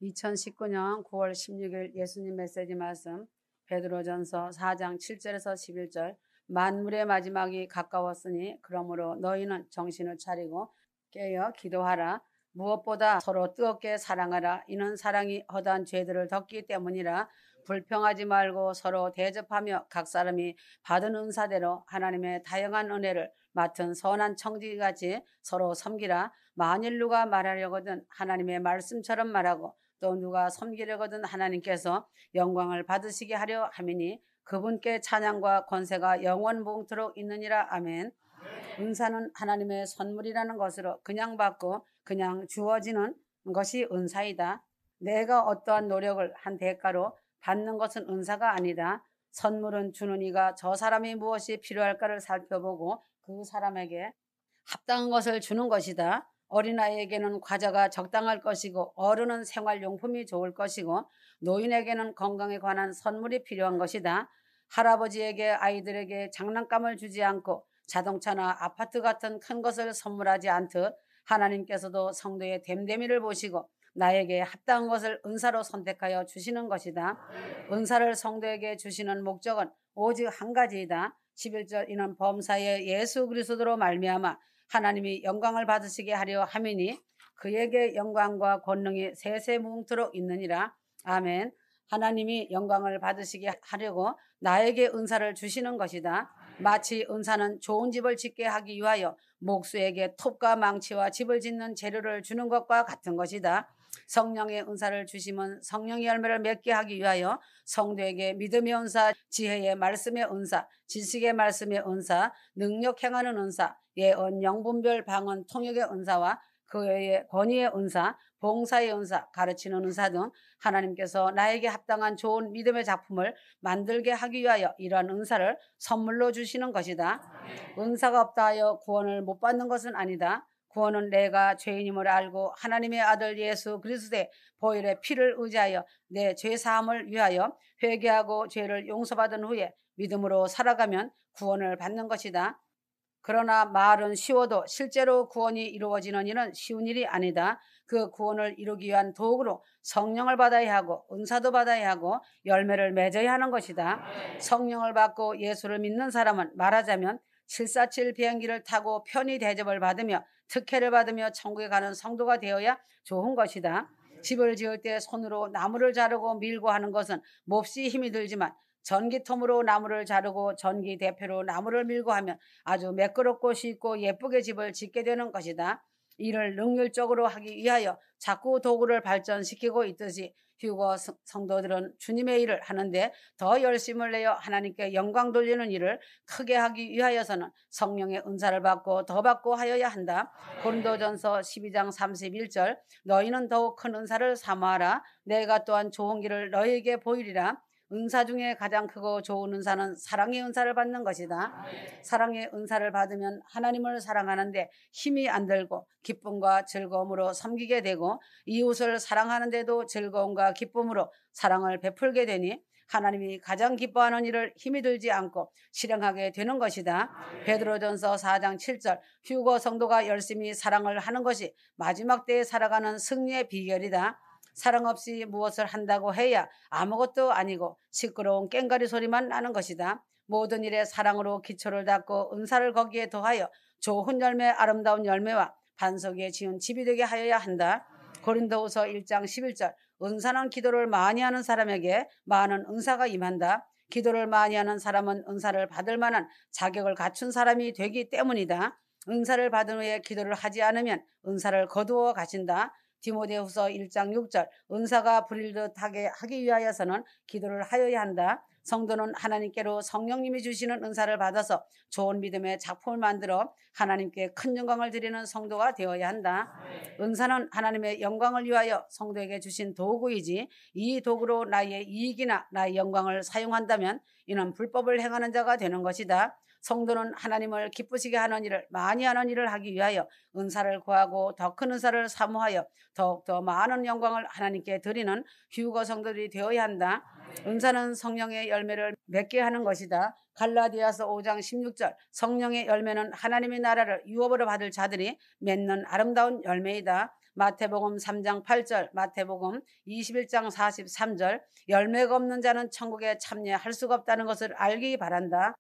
2019년 9월 16일 예수님 메시지 말씀 베드로전서 4장 7절에서 11절 만물의 마지막이 가까웠으니 그러므로 너희는 정신을 차리고 깨어 기도하라. 무엇보다 서로 뜨겁게 사랑하라. 이는 사랑이 허다한 죄들을 덮기 때문이라. 불평하지 말고 서로 대접하며 각 사람이 받은 은사대로 하나님의 다양한 은혜를 맡은 선한 청지기같이 서로 섬기라. 만일 누가 말하려거든 하나님의 말씀처럼 말하고 또 누가 섬기려거든 하나님께서 영광을 받으시게 하려 함이니 그분께 찬양과 권세가 영원무궁토록 있느니라. 아멘. 은사는 하나님의 선물이라는 것으로 그냥 받고 그냥 주어지는 것이 은사이다. 내가 어떠한 노력을 한 대가로 받는 것은 은사가 아니다. 선물은 주는 이가 저 사람이 무엇이 필요할까를 살펴보고 그 사람에게 합당한 것을 주는 것이다. 어린아이에게는 과자가 적당할 것이고 어른은 생활용품이 좋을 것이고 노인에게는 건강에 관한 선물이 필요한 것이다. 할아버지에게 아이들에게 장난감을 주지 않고 자동차나 아파트 같은 큰 것을 선물하지 않듯 하나님께서도 성도의 됨됨이를 보시고 나에게 합당한 것을 은사로 선택하여 주시는 것이다. 은사를 성도에게 주시는 목적은 오직 한 가지이다. 11절 이는 범사에 예수 그리스도로 말미암아 하나님이 영광을 받으시게 하려 함이니 그에게 영광과 권능이 세세무궁토록 있느니라. 아멘. 하나님이 영광을 받으시게 하려고 나에게 은사를 주시는 것이다. 마치 은사는 좋은 집을 짓게 하기 위하여 목수에게 톱과 망치와 집을 짓는 재료를 주는 것과 같은 것이다. 성령의 은사를 주시면 성령의 열매를 맺게 하기 위하여 성도에게 믿음의 은사, 지혜의 말씀의 은사, 지식의 말씀의 은사, 능력 행하는 은사, 예언, 영분별, 방언, 통역의 은사와 그 외의 권위의 은사, 봉사의 은사, 가르치는 은사 등 하나님께서 나에게 합당한 좋은 믿음의 작품을 만들게 하기 위하여 이러한 은사를 선물로 주시는 것이다. 은사가 없다 하여 구원을 못 받는 것은 아니다. 구원은 내가 죄인임을 알고 하나님의 아들 예수 그리스도의 보혈의 피를 의지하여 내 죄사함을 위하여 회개하고 죄를 용서받은 후에 믿음으로 살아가면 구원을 받는 것이다. 그러나 말은 쉬워도 실제로 구원이 이루어지는 일은 쉬운 일이 아니다. 그 구원을 이루기 위한 도구로 성령을 받아야 하고 은사도 받아야 하고 열매를 맺어야 하는 것이다. 성령을 받고 예수를 믿는 사람은 말하자면 747 비행기를 타고 편히 대접을 받으며 특혜를 받으며 천국에 가는 성도가 되어야 좋은 것이다. 집을 지을 때 손으로 나무를 자르고 밀고 하는 것은 몹시 힘이 들지만 전기톱으로 나무를 자르고 전기 대표로 나무를 밀고 하면 아주 매끄럽고 쉽고 예쁘게 집을 짓게 되는 것이다. 이를 능률적으로 하기 위하여 자꾸 도구를 발전시키고 있듯이 휴거 성도들은 주님의 일을 하는데 더 열심을 내어 하나님께 영광 돌리는 일을 크게 하기 위하여서는 성령의 은사를 받고 더 받고 하여야 한다. 고린도전서 12장 31절 너희는 더욱 큰 은사를 사모하라. 내가 또한 좋은 길을 너희에게 보이리라. 은사 중에 가장 크고 좋은 은사는 사랑의 은사를 받는 것이다. 사랑의 은사를 받으면 하나님을 사랑하는데 힘이 안 들고 기쁨과 즐거움으로 섬기게 되고 이웃을 사랑하는데도 즐거움과 기쁨으로 사랑을 베풀게 되니 하나님이 가장 기뻐하는 일을 힘이 들지 않고 실행하게 되는 것이다. 베드로전서 4장 7절 휴거 성도가 열심히 사랑을 하는 것이 마지막 때에 살아가는 승리의 비결이다. 사랑 없이 무엇을 한다고 해야 아무것도 아니고 시끄러운 꽹과리 소리만 나는 것이다. 모든 일에 사랑으로 기초를 닦고 은사를 거기에 더하여 좋은 열매, 아름다운 열매와 반석에 지은 집이 되게 하여야 한다. 고린도후서 1장 11절 은사는 기도를 많이 하는 사람에게 많은 은사가 임한다. 기도를 많이 하는 사람은 은사를 받을 만한 자격을 갖춘 사람이 되기 때문이다. 은사를 받은 후에 기도를 하지 않으면 은사를 거두어 가신다. 디모데후서 1장 6절 은사가 불일듯하게 하기 위하여서는 기도를 하여야 한다. 성도는 하나님께로 성령님이 주시는 은사를 받아서 좋은 믿음의 작품을 만들어 하나님께 큰 영광을 드리는 성도가 되어야 한다. 은사는 하나님의 영광을 위하여 성도에게 주신 도구이지 이 도구로 나의 이익이나 나의 영광을 사용한다면 이는 불법을 행하는 자가 되는 것이다. 성도는 하나님을 기쁘시게 하는 일을 많이 하는 일을 하기 위하여 은사를 구하고 더 큰 은사를 사모하여 더욱더 많은 영광을 하나님께 드리는 휴거 성도들이 되어야 한다. 은사는 성령의 열매를 맺게 하는 것이다. 갈라디아서 5장 16절 성령의 열매는 하나님의 나라를 유업으로 받을 자들이 맺는 아름다운 열매이다. 마태복음 3장 8절, 마태복음 21장 43절, 열매가 없는 자는 천국에 참여할 수가 없다는 것을 알기 바란다.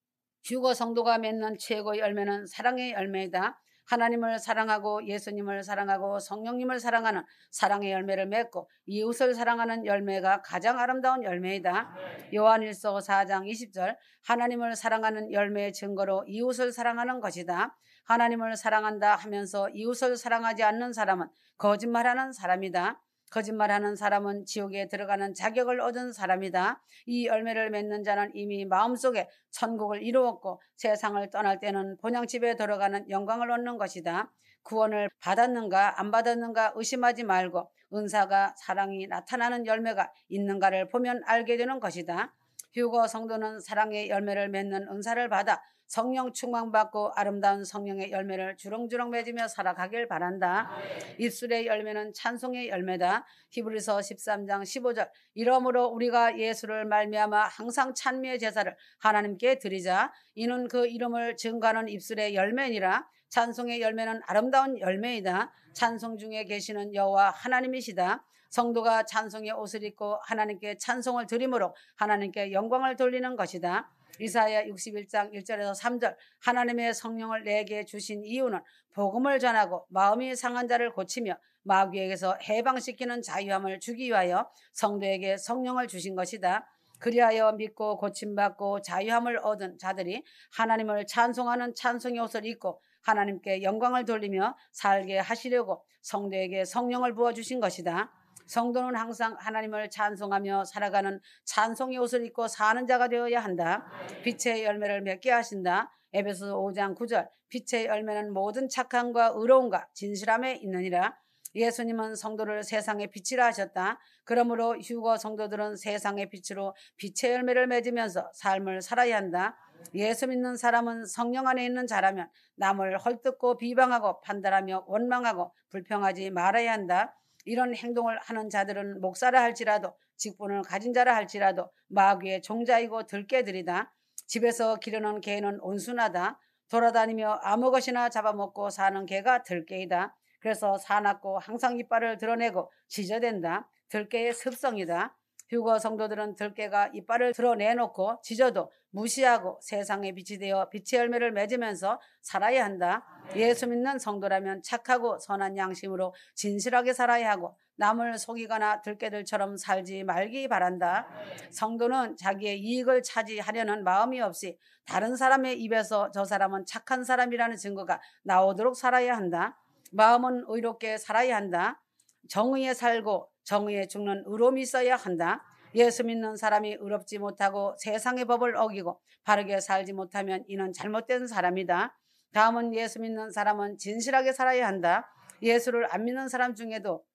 휴거 성도가 맺는 최고의 열매는 사랑의 열매이다. 하나님을 사랑하고 예수님을 사랑하고 성령님을 사랑하는 사랑의 열매를 맺고 이웃을 사랑하는 열매가 가장 아름다운 열매이다. 요한일서 4장 20절, 하나님을 사랑하는 열매의 증거로 이웃을 사랑하는 것이다. 하나님을 사랑한다 하면서 이웃을 사랑하지 않는 사람은 거짓말하는 사람이다. 거짓말하는 사람은 지옥에 들어가는 자격을 얻은 사람이다. 이 열매를 맺는 자는 이미 마음속에 천국을 이루었고 세상을 떠날 때는 본향집에 들어가는 영광을 얻는 것이다. 구원을 받았는가 안 받았는가 의심하지 말고 은사가 사랑이 나타나는 열매가 있는가를 보면 알게 되는 것이다. 휴거 성도는 사랑의 열매를 맺는 은사를 받아 성령 충만받고 아름다운 성령의 열매를 주렁주렁 맺으며 살아가길 바란다. 입술의 열매는 찬송의 열매다. 히브리서 13장 15절, 이러므로 우리가 예수를 말미암아 항상 찬미의 제사를 하나님께 드리자. 이는 그 이름을 증거하는 입술의 열매니라. 찬송의 열매는 아름다운 열매이다. 찬송 중에 계시는 여호와 하나님이시다. 성도가 찬송의 옷을 입고 하나님께 찬송을 드림으로 하나님께 영광을 돌리는 것이다. 이사야 61장 1절에서 3절, 하나님의 성령을 내게 주신 이유는 복음을 전하고 마음이 상한 자를 고치며 마귀에게서 해방시키는 자유함을 주기 위하여 성도에게 성령을 주신 것이다. 그리하여 믿고 고침받고 자유함을 얻은 자들이 하나님을 찬송하는 찬송의 옷을 입고 하나님께 영광을 돌리며 살게 하시려고 성도에게 성령을 부어주신 것이다. 성도는 항상 하나님을 찬송하며 살아가는 찬송의 옷을 입고 사는 자가 되어야 한다. 빛의 열매를 맺게 하신다. 에베소서 5장 9절, 빛의 열매는 모든 착함과 의로움과 진실함에 있느니라. 예수님은 성도를 세상의 빛이라 하셨다. 그러므로 휴거 성도들은 세상의 빛으로 빛의 열매를 맺으면서 삶을 살아야 한다. 예수 믿는 사람은 성령 안에 있는 자라면 남을 헐뜯고 비방하고 판단하며 원망하고 불평하지 말아야 한다. 이런 행동을 하는 자들은 목사라 할지라도 직분을 가진 자라 할지라도 마귀의 종자이고 들깨들이다. 집에서 기르는 개는 온순하다. 돌아다니며 아무 것이나 잡아먹고 사는 개가 들깨이다. 그래서 사납고 항상 이빨을 드러내고 짖어댄다. 들깨의 습성이다. 휴거 성도들은 들깨가 이빨을 드러내놓고 짖어도 무시하고 세상의 빛이 되어 빛의 열매를 맺으면서 살아야 한다. 예수 믿는 성도라면 착하고 선한 양심으로 진실하게 살아야 하고 남을 속이거나 들깨들처럼 살지 말기 바란다. 성도는 자기의 이익을 차지하려는 마음이 없이 다른 사람의 입에서 저 사람은 착한 사람이라는 증거가 나오도록 살아야 한다. 마음은 의롭게 살아야 한다. 정의에 살고 정의에 죽는 의로움이 있어야 한다. 예수 믿는 사람이 의롭지 못하고 세상의 법을 어기고 바르게 살지 못하면 이는 잘못된 사람이다. 다음은 예수 믿는 사람은 진실하게 살아야 한다. 예수를 안 믿는 사람 중에도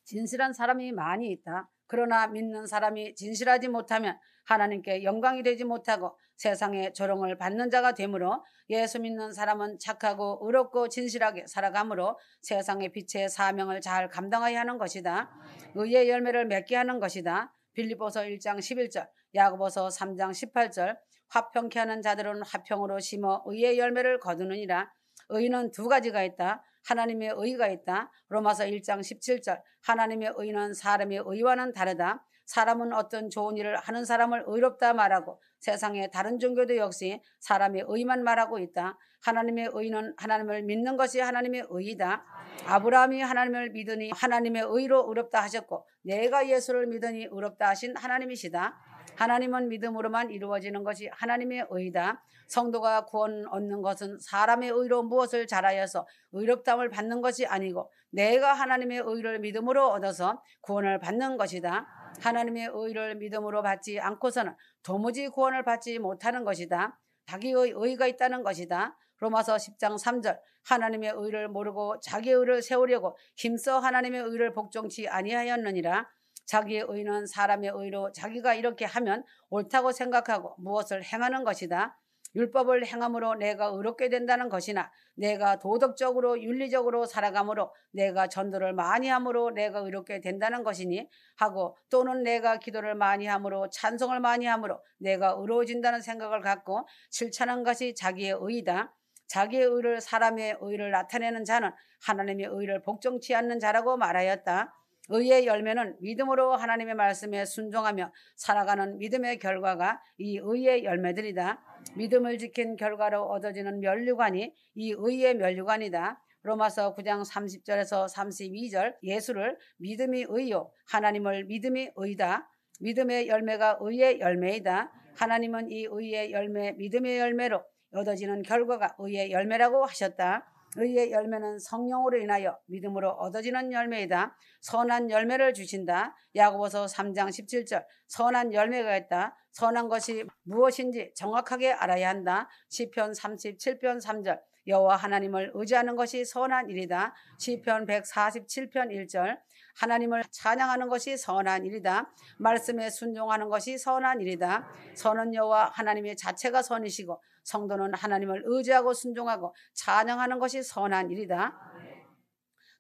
진실한 사람이 많이 있다. 그러나 믿는 사람이 진실하지 못하면 하나님께 영광이 되지 못하고 세상의 조롱을 받는 자가 되므로 예수 믿는 사람은 착하고 의롭고 진실하게 살아가므로 세상의 빛의 사명을 잘 감당해야 하는 것이다. 의의 열매를 맺게 하는 것이다. 빌립보서 1장 11절, 야고보서 3장 18절, 화평케 하는 자들은 화평으로 심어 의의 열매를 거두느니라. 의는 두 가지가 있다. 하나님의 의가 있다. 로마서 1장 17절, 하나님의 의는 사람의 의와는 다르다. 사람은 어떤 좋은 일을 하는 사람을 의롭다 말하고 세상의 다른 종교도 역시 사람의 의만 말하고 있다. 하나님의 의는 하나님을 믿는 것이 하나님의 의이다. 아브라함이 하나님을 믿으니 하나님의 의로 의롭다 하셨고 내가 예수를 믿으니 의롭다 하신 하나님이시다. 하나님은 믿음으로만 이루어지는 것이 하나님의 의이다. 성도가 구원 얻는 것은 사람의 의로 무엇을 잘하여서 의롭다함을 받는 것이 아니고 내가 하나님의 의를 믿음으로 얻어서 구원을 받는 것이다. 하나님의 의를 믿음으로 받지 않고서는 도무지 구원을 받지 못하는 것이다. 자기의 의가 있다는 것이다. 로마서 10장 3절, 하나님의 의를 모르고 자기의 의를 세우려고 힘써 하나님의 의를 복종치 아니하였느니라. 자기의 의는 사람의 의로 자기가 이렇게 하면 옳다고 생각하고 무엇을 행하는 것이다. 율법을 행함으로 내가 의롭게 된다는 것이나 내가 도덕적으로 윤리적으로 살아감으로 내가 전도를 많이 함으로 내가 의롭게 된다는 것이니 하고 또는 내가 기도를 많이 함으로 찬송을 많이 함으로 내가 의로워진다는 생각을 갖고 실천한 것이 자기의 의이다. 자기의 의를 사람의 의를 나타내는 자는 하나님의 의를 복종치 않는 자라고 말하였다. 의의 열매는 믿음으로 하나님의 말씀에 순종하며 살아가는 믿음의 결과가 이 의의 열매들이다. 믿음을 지킨 결과로 얻어지는 면류관이 이 의의 면류관이다. 로마서 9장 30절에서 32절 예수를 믿음이 의요 하나님을 믿음이 의다. 믿음의 열매가 의의 열매이다. 하나님은 이 의의 열매 믿음의 열매로 얻어지는 결과가 의의 열매라고 하셨다. 의의 열매는 성령으로 인하여 믿음으로 얻어지는 열매이다. 선한 열매를 주신다. 야고보서 3장 17절 선한 열매가 있다. 선한 것이 무엇인지 정확하게 알아야 한다. 시편 37편 3절 여호와 하나님을 의지하는 것이 선한 일이다. 시편 147편 1절 하나님을 찬양하는 것이 선한 일이다. 말씀에 순종하는 것이 선한 일이다. 선은 여호와 하나님의 자체가 선이시고 성도는 하나님을 의지하고 순종하고 찬양하는 것이 선한 일이다.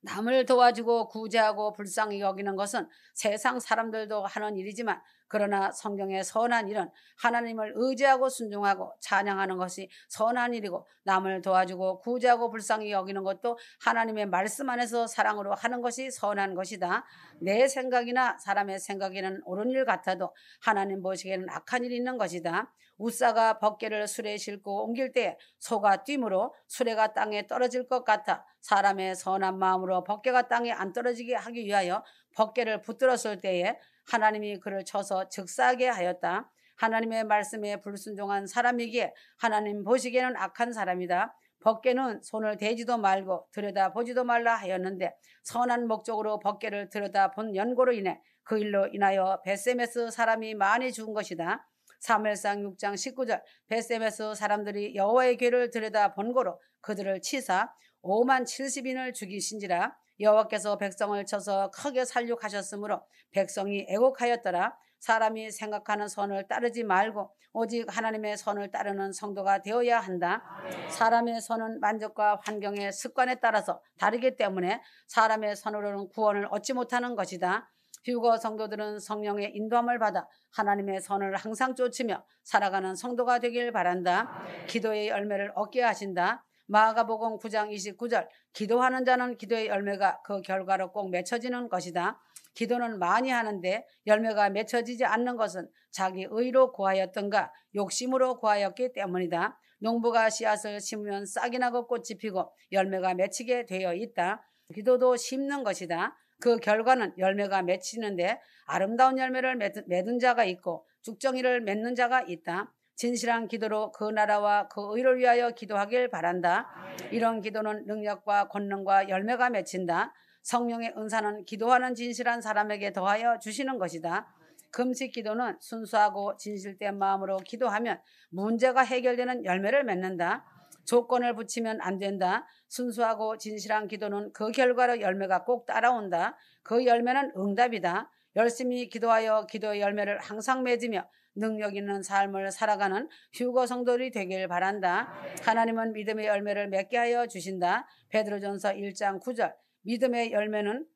남을 도와주고 구제하고 불쌍히 여기는 것은 세상 사람들도 하는 일이지만 그러나 성경의 선한 일은 하나님을 의지하고 순종하고 찬양하는 것이 선한 일이고 남을 도와주고 구제하고 불쌍히 여기는 것도 하나님의 말씀 안에서 사랑으로 하는 것이 선한 것이다. 내 생각이나 사람의 생각에는 옳은 일 같아도 하나님 보시기에는 악한 일이 있는 것이다. 우사가 벗개를 수레에 싣고 옮길 때에 소가 뛰므로 수레가 땅에 떨어질 것 같아 사람의 선한 마음으로 벗개가 땅에 안 떨어지게 하기 위하여 벗개를 붙들었을 때에 하나님이 그를 쳐서 즉사하게 하였다. 하나님의 말씀에 불순종한 사람이기에 하나님 보시기에는 악한 사람이다. 벗개는 손을 대지도 말고 들여다보지도 말라 하였는데 선한 목적으로 벗개를 들여다본 연고로 인해 그 일로 인하여 벳세메스 사람이 많이 죽은 것이다. 사무엘상 6장 19절 벳세메스 사람들이 여호와의 궤를 들여다본 고로 그들을 치사 5만 70인을 죽이신지라. 여호와께서 백성을 쳐서 크게 살육하셨으므로 백성이 애곡하였더라. 사람이 생각하는 선을 따르지 말고 오직 하나님의 선을 따르는 성도가 되어야 한다. 사람의 선은 만족과 환경의 습관에 따라서 다르기 때문에 사람의 선으로는 구원을 얻지 못하는 것이다. 휴거 성도들은 성령의 인도함을 받아 하나님의 선을 항상 쫓으며 살아가는 성도가 되길 바란다. 기도의 열매를 얻게 하신다. 마가복음 9장 29절 기도하는 자는 기도의 열매가 그 결과로 꼭 맺혀지는 것이다. 기도는 많이 하는데 열매가 맺혀지지 않는 것은 자기 의로 구하였던가 욕심으로 구하였기 때문이다. 농부가 씨앗을 심으면 싹이 나고 꽃이 피고 열매가 맺히게 되어 있다. 기도도 심는 것이다. 그 결과는 열매가 맺히는데 아름다운 열매를 맺은 자가 있고 죽정이를 맺는 자가 있다. 진실한 기도로 그 나라와 그 의를 위하여 기도하길 바란다. 이런 기도는 능력과 권능과 열매가 맺힌다. 성령의 은사는 기도하는 진실한 사람에게 더하여 주시는 것이다. 금식 기도는 순수하고 진실된 마음으로 기도하면 문제가 해결되는 열매를 맺는다. 조건을 붙이면 안 된다. 순수하고 진실한 기도는 그 결과로 열매가 꼭 따라온다. 그 열매는 응답이다. 열심히 기도하여 기도의 열매를 항상 맺으며 능력 있는 삶을 살아가는 휴거 성도들이 되길 바란다. 하나님은 믿음의 열매를 맺게 하여 주신다. 베드로전서 1장 9절 믿음의 열매는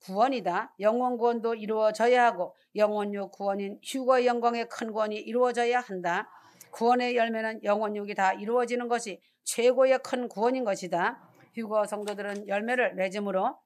구원이다. 영원 구원도 이루어져야 하고 영원육 구원인 휴거의 영광의 큰 구원이 이루어져야 한다. 구원의 열매는 영원육이 다 이루어지는 것이 최고의 큰 구원인 것이다. 휴거 성도들은 열매를 맺음으로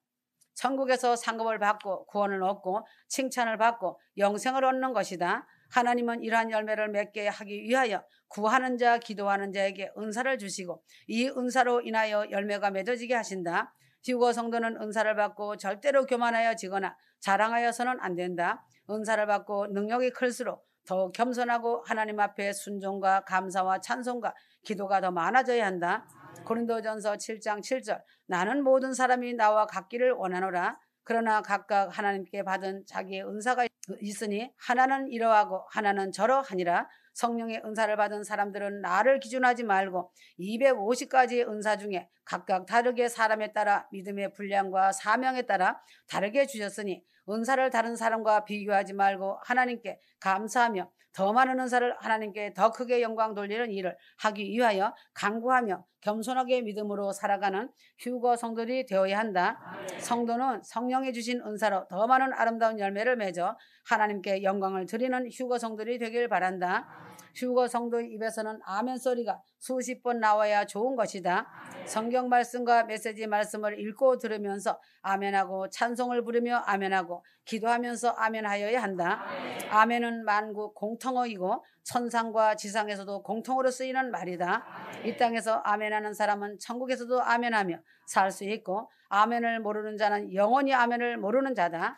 천국에서 상급을 받고 구원을 얻고 칭찬을 받고 영생을 얻는 것이다. 하나님은 이러한 열매를 맺게 하기 위하여 구하는 자, 기도하는 자에게 은사를 주시고 이 은사로 인하여 열매가 맺어지게 하신다. 휴거 성도는 은사를 받고 절대로 교만하여지거나 자랑하여서는 안 된다. 은사를 받고 능력이 클수록 더욱 겸손하고 하나님 앞에 순종과 감사와 찬송과 기도가 더 많아져야 한다. 고린도전서 7장 7절 나는 모든 사람이 나와 같기를 원하노라. 그러나 각각 하나님께 받은 자기의 은사가 있으니 하나는 이러하고 하나는 저러하니라. 성령의 은사를 받은 사람들은 나를 기준하지 말고 250가지의 은사 중에 각각 다르게 사람에 따라 믿음의 분량과 사명에 따라 다르게 주셨으니 은사를 다른 사람과 비교하지 말고 하나님께 감사하며 더 많은 은사를 하나님께 더 크게 영광 돌리는 일을 하기 위하여 간구하며 겸손하게 믿음으로 살아가는 휴거 성도들이 되어야 한다. 성도는 성령이 주신 은사로 더 많은 아름다운 열매를 맺어 하나님께 영광을 드리는 휴거 성도들이 되길 바란다. 휴거 성도의 입에서는 아멘 소리가 수십 번 나와야 좋은 것이다. 성경 말씀과 메시지 말씀을 읽고 들으면서 아멘하고 찬송을 부르며 아멘하고 기도하면서 아멘하여야 한다. 아멘은 만국 공통어이고 천상과 지상에서도 공통으로 쓰이는 말이다. 이 땅에서 아멘하는 사람은 천국에서도 아멘하며 살 수 있고 아멘을 모르는 자는 영원히 아멘을 모르는 자다.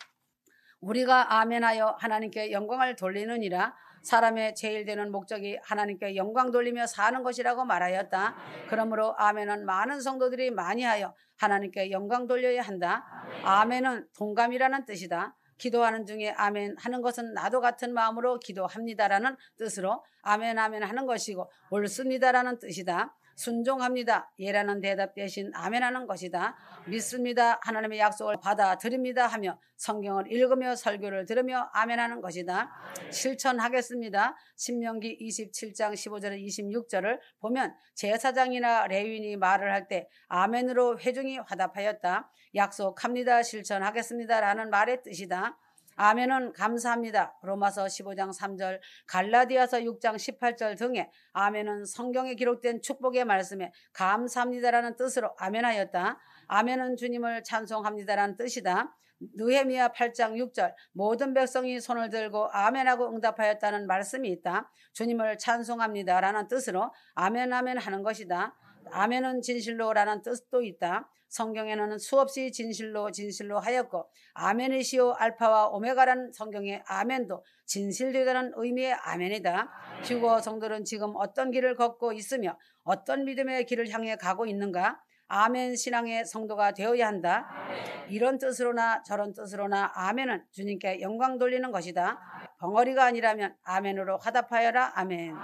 우리가 아멘하여 하나님께 영광을 돌리느니라. 사람의 제일 되는 목적이 하나님께 영광 돌리며 사는 것이라고 말하였다. 그러므로 아멘은 많은 성도들이 많이 하여 하나님께 영광 돌려야 한다. 아멘은 동감이라는 뜻이다. 기도하는 중에 아멘 하는 것은 나도 같은 마음으로 기도합니다라는 뜻으로 아멘 아멘 하는 것이고 옳습니다라는 뜻이다. 순종합니다. 예라는 대답 대신 아멘하는 것이다. 믿습니다. 하나님의 약속을 받아들입니다 하며 성경을 읽으며 설교를 들으며 아멘하는 것이다. 실천하겠습니다. 신명기 27장 15절에 26절을 보면 제사장이나 레위인이 말을 할 때 아멘으로 회중이 화답하였다. 약속합니다. 실천하겠습니다 라는 말의 뜻이다. 아멘은 감사합니다. 로마서 15장 3절, 갈라디아서 6장 18절 등의 아멘은 성경에 기록된 축복의 말씀에 감사합니다라는 뜻으로 아멘하였다. 아멘은 주님을 찬송합니다라는 뜻이다. 느헤미야 8장 6절, 모든 백성이 손을 들고 아멘하고 응답하였다는 말씀이 있다. 주님을 찬송합니다라는 뜻으로 아멘 아멘 하는 것이다. 아멘은 진실로라는 뜻도 있다. 성경에는 수없이 진실로 하였고 아멘이시오 알파와 오메가라는 성경의 아멘도 진실되다는 의미의 아멘이다. 휴거 성도는 지금 어떤 길을 걷고 있으며 어떤 믿음의 길을 향해 가고 있는가? 아멘 신앙의 성도가 되어야 한다. 이런 뜻으로나 저런 뜻으로나 아멘은 주님께 영광 돌리는 것이다. 벙어리가 아니라면 아멘으로 화답하여라. 아멘.